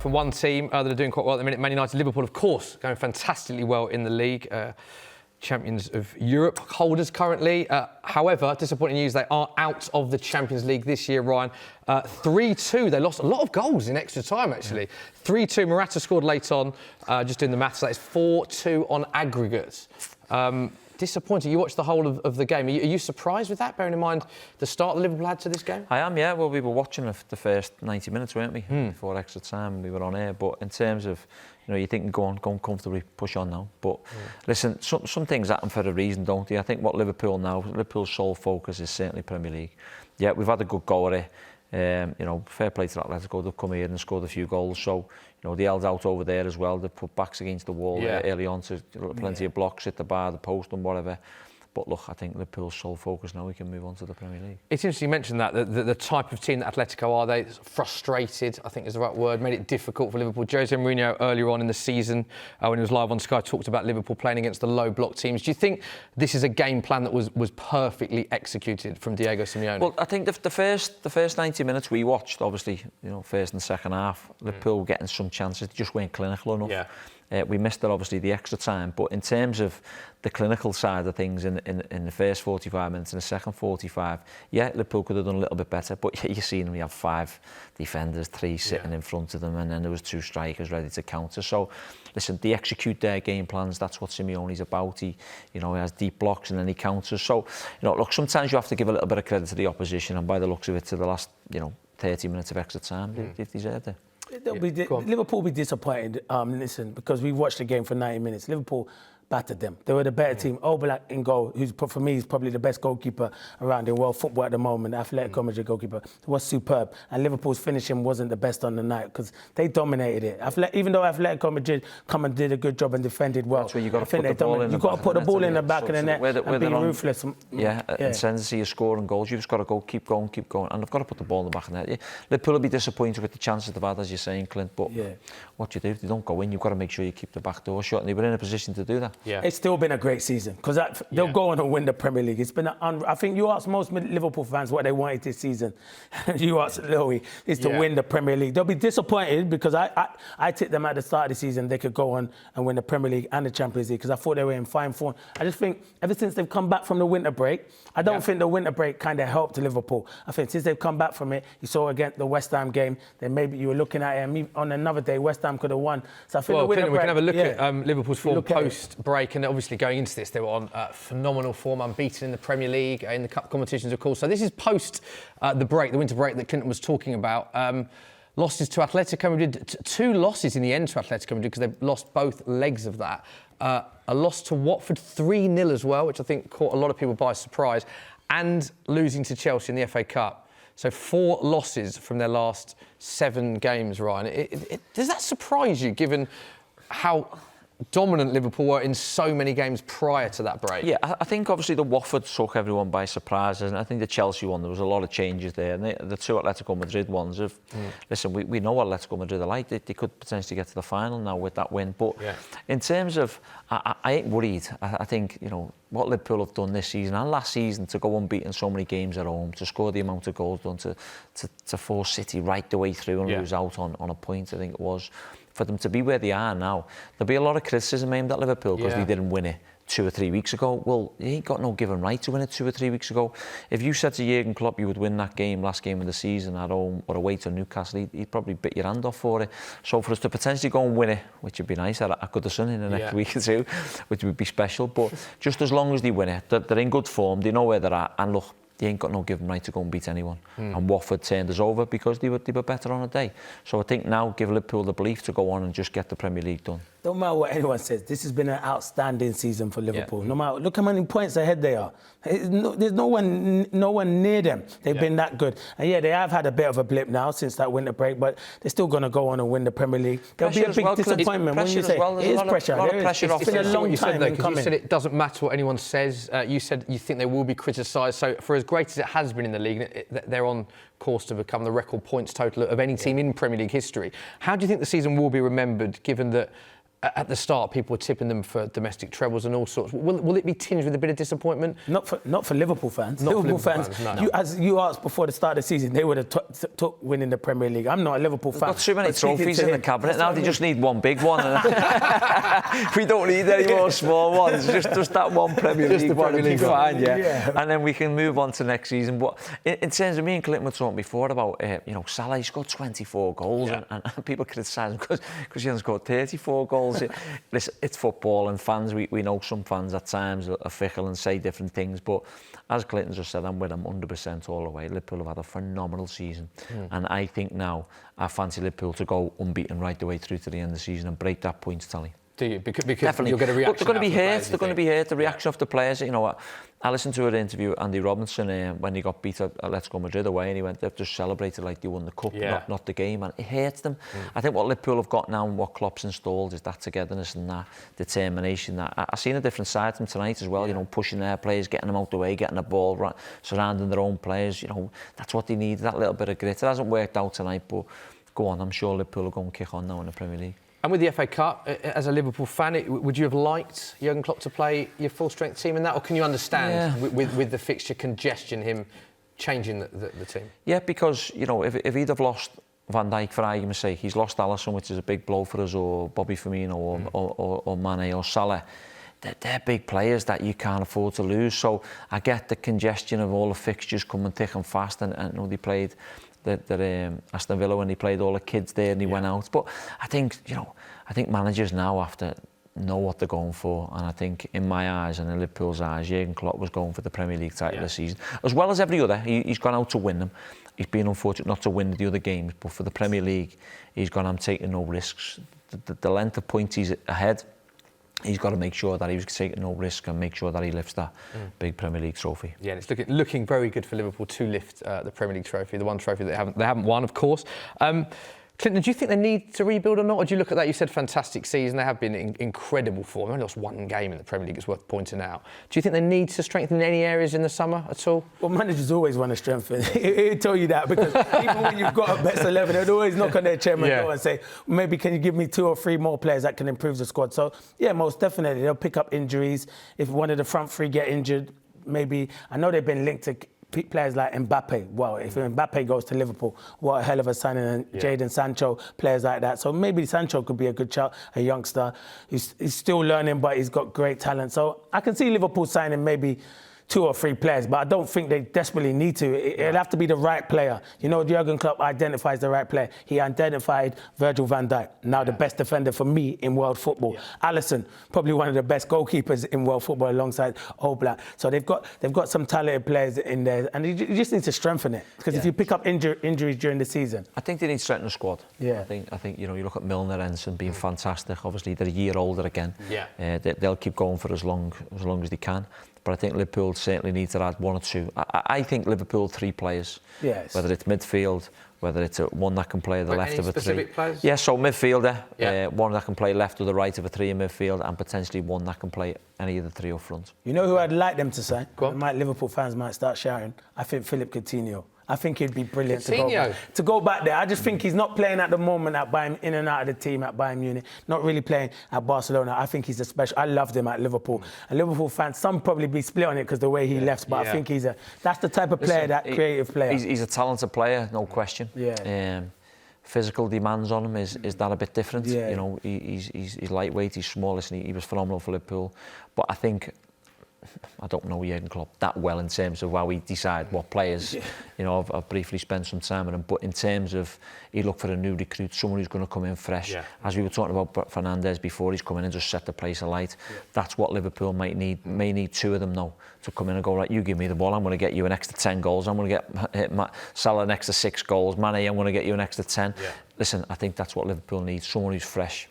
from one team that are doing quite well at the minute, Man United. Liverpool, of course, going fantastically well in the league. Champions of Europe holders currently. However, disappointing news, they are out of the Champions League this year, Ryan. 3-2, they lost a lot of goals in extra time, actually. 3-2, Morata scored late on, just doing the maths, that is 4-2 on aggregate. Disappointing. You watched the whole of the game. Are you surprised with that, bearing in mind the start that Liverpool had to this game? I am, yeah. Well, we were watching the first 90 minutes, weren't we? Before extra time, we were on air. But in terms of, you think go on comfortably, push on now. But listen, some things happen for a reason, don't they? I think what Liverpool's sole focus is certainly Premier League. Yeah, we've had a good go at it. Fair play to Atletico. They've come here and scored a few goals. So, they held out over there as well. They put backs against the wall early on to plenty of blocks at the bar, the post and whatever. But look, I think Liverpool's sole focus now, we can move on to the Premier League. It's interesting you mentioned that, the type of team that Atletico are. They frustrated, I think is the right word, made it difficult for Liverpool. Jose Mourinho earlier on in the season, when he was live on Sky, talked about Liverpool playing against the low block teams. Do you think this is a game plan that was perfectly executed from Diego Simeone? Well, I think the first 90 minutes we watched, obviously, first and second half, Liverpool were getting some chances, they just weren't clinical enough. Yeah. We missed it, obviously, the extra time. But in terms of the clinical side of things in the first 45 minutes and the second 45, yeah, Liverpool could have done a little bit better. But you seen we have 5 defenders, 3 sitting in front of them, and then there was 2 strikers ready to counter. So, listen, they execute their game plans. That's what Simeone's about. He has deep blocks and then he counters. So, look, sometimes you have to give a little bit of credit to the opposition, and by the looks of it, to the last, 30 minutes of extra time, they deserved it. Liverpool will be disappointed, because we watched the game for 90 minutes. Liverpool battered them. They were the better team. Oblak in goal, who's for me is probably the best goalkeeper around in world football at the moment. Atletico Madrid goalkeeper was superb, and Liverpool's finishing wasn't the best on the night because they dominated it. Even though Atletico Madrid come and did a good job and defended well, that's where you got to put the ball in. You've got to put the ball in the back of the net and be ruthless. And send to see you scoring goals. You've just got to go, keep going, and they've got to put the ball in the back of the net. Liverpool will be disappointed with the chances they've had, as you're saying, Clint. But what you do, if they don't go in, you've got to make sure you keep the back door shut, and they were in a position to do that. Yeah. It's still been a great season because they'll go on and win the Premier League. It's been I think you ask most Liverpool fans what they wanted this season. You ask Lowe, is to win the Premier League. They'll be disappointed because I tipped them at the start of the season they could go on and win the Premier League and the Champions League because I thought they were in fine form. I just think ever since they've come back from the winter break, I don't think the winter break kind of helped Liverpool. I think since they've come back from it, you saw again the West Ham game, then maybe you were looking at it and on another day West Ham could have won. So I think the winter break, we can have a look at Liverpool's form post-break, and obviously going into this, they were on phenomenal form, unbeaten in the Premier League, in the cup competitions, of course. So this is post the winter break that Clinton was talking about. Losses to Atletico Madrid, 2 losses in the end to Atletico Madrid because they've lost both legs of that. A loss to Watford 3-0 as well, which I think caught a lot of people by surprise, and losing to Chelsea in the FA Cup. So 4 losses from their last 7 games, Ryan. Does that surprise you, given how dominant Liverpool were in so many games prior to that break? Yeah, I think obviously the Watford took everyone by surprise, and I think the Chelsea one, there was a lot of changes there, and the 2 Atletico Madrid ones have, listen, we know what Atletico Madrid are like. They could potentially get to the final now with that win, but in terms of, I ain't worried. I think, what Liverpool have done this season and last season, to go unbeaten so many games at home, to score the amount of goals done, to force City right the way through and lose out on a point, I think it was. For them to be where they are now, there'll be a lot of criticism aimed at Liverpool because they didn't win it 2 or 3 weeks ago. Well, you ain't got no given right to win it 2 or 3 weeks ago. If you said to Jurgen Klopp you would win that game, last game of the season at home or away to Newcastle, he'd probably bit your hand off for it. So for us to potentially go and win it, which would be nice, I could have done in the next week or 2, which would be special. But just as long as they win it, they're in good form, they know where they're at, and look, they ain't got no given right to go and beat anyone. And Watford turned us over because they were better on a day. So I think now give Liverpool the belief to go on and just get the Premier League done. Don't matter what anyone says, this has been an outstanding season for Liverpool. No matter, look how many points ahead they are. There's no one near them. They've been that good. And they have had a bit of a blip now since that winter break, but they're still going to go on and win the Premier League. There'll be a big disappointment when you say it is pressure. It's been a long time in coming. You said it doesn't matter what anyone says. You said you think they will be criticised. So for as great as it has been in the league, they're on course to become the record points total of any team in Premier League history. How do you think the season will be remembered, given that at the start, people were tipping them for domestic trebles and all sorts. Will it be tinged with a bit of disappointment? Not for Liverpool fans. Not Liverpool for fans. No. As you asked before the start of the season, they would have took winning the Premier League. I'm not a Liverpool fan. Got too many trophies in the cabinet now. They just need one big one. We don't need any more small ones. Just that one Premier League one will be fine, yeah. And then we can move on to next season. But in terms of me and Clinton were talking before about, Salah, he scored 24 goals, and people criticise him because he hasn't scored 34 goals. Listen, it's football, and fans, we know some fans at times are fickle and say different things, but as Clinton just said, I'm with him 100% all the way. Liverpool have had a phenomenal season, and I think now I fancy Liverpool to go unbeaten right the way through to the end of the season and break that points tally. Do you? Because Definitely. you'll get a reaction. But they're going to be hurt. They're going to be hurt. The reaction of the players. I listened to an interview with Andy Robinson when he got beat at Atletico Madrid away, and he went, they've just celebrated like they won the cup, not the game, and it hurts them. I think what Liverpool have got now and what Klopp's installed is that togetherness and that determination. I've seen a different side to them tonight as well. Pushing their players, getting them out the way, getting the ball right, surrounding their own players. That's what they need. That little bit of grit. It hasn't worked out tonight, but go on. I'm sure Liverpool will go and kick on now in the Premier League. And with the FA Cup, as a Liverpool fan, would you have liked Jurgen Klopp to play your full-strength team in that? Or can you understand, with the fixture congestion, him changing the team? Yeah, because, if he'd have lost Van Dijk, for argument's sake, he's lost Alisson, which is a big blow for us, or Bobby Firmino, or Mane, or Salah. They're big players that you can't afford to lose. So I get the congestion of all the fixtures coming thick and fast, and they played... Aston Villa when he played all the kids there and he went out. But I think managers now have to know what they're going for, and I think in my eyes and in Liverpool's eyes, Jurgen Klopp was going for the Premier League title this season, as well as every other. He's gone out to win them. He's been unfortunate not to win the other games, but for the Premier League, he's gone, I'm taking no risks. The length of points he's ahead, he's got to make sure that he was taking no risk and make sure that he lifts that big Premier League trophy. Yeah, and it's looking very good for Liverpool to lift the Premier League trophy, the one trophy they haven't won, of course. Clinton, do you think they need to rebuild or not? Or do you look at that? You said fantastic season. They have been in incredible form. They only lost one game in the Premier League. It's worth pointing out. Do you think they need to strengthen any areas in the summer at all? Well, managers always want to strengthen. He'll tell you that, because even when you've got a best 11, they'd always knock on their chairman door and say, maybe can you give me 2 or 3 more players that can improve the squad? So, yeah, most definitely. They'll pick up injuries. If one of the front 3 get injured, maybe... I know they've been linked to players like Mbappe. Well, if Mbappe goes to Liverpool, what a hell of a signing. And Jadon Sancho, players like that. So maybe Sancho could be a good child, a youngster. He's still learning, but he's got great talent. So I can see Liverpool signing maybe 2 or 3 players, but I don't think they desperately need to. It'll have to be the right player. Jurgen Klopp identifies the right player. He identified Virgil van Dijk, now the best defender for me in world football. Alisson, probably one of the best goalkeepers in world football alongside Oblak. So they've got some talented players in there, and you just need to strengthen it, because if you pick up injuries during the season, I think they need to strengthen the squad. I think you look at Milner, Ensign being fantastic. Obviously, they're a year older again. They'll keep going for as long as they can. But I think Liverpool certainly need to add 1 or 2. I think Liverpool 3 players. Yes. Whether it's midfield, whether it's one that can play the left of a 3. Specific players? Yeah, so midfielder, one that can play left or the right of a 3 in midfield, and potentially one that can play any of the 3 up front. You know who I'd like them to sign? Liverpool fans might start shouting. I think Philippe Coutinho. I think he'd be brilliant to go back there. I just think he's not playing at the moment at Bayern, in and out of the team at Bayern Munich, not really playing at Barcelona. I think he's a special. I loved him at Liverpool. And Liverpool fans, some probably be split on it because the way he left, but I think that's the type of player, that creative player. He's a talented player, no question. Physical demands on him is that a bit different. He's lightweight, he's small. Listen, he was phenomenal for Liverpool, but I think, I don't know Jurgen Klopp that well in terms of how we decide what players. I've briefly spent some time with him, but in terms of, he looked for a new recruit, someone who's going to come in fresh. As we were talking about Fernandes before, he's come in and just set the place alight. That's what Liverpool may need 2 of them now to come in and go, right, you give me the ball, I'm going to get you an extra 10 goals, I'm going to get Salah an extra 6 goals, Mane, I'm going to get you an extra 10. Listen, I think that's what Liverpool needs, someone who's fresh.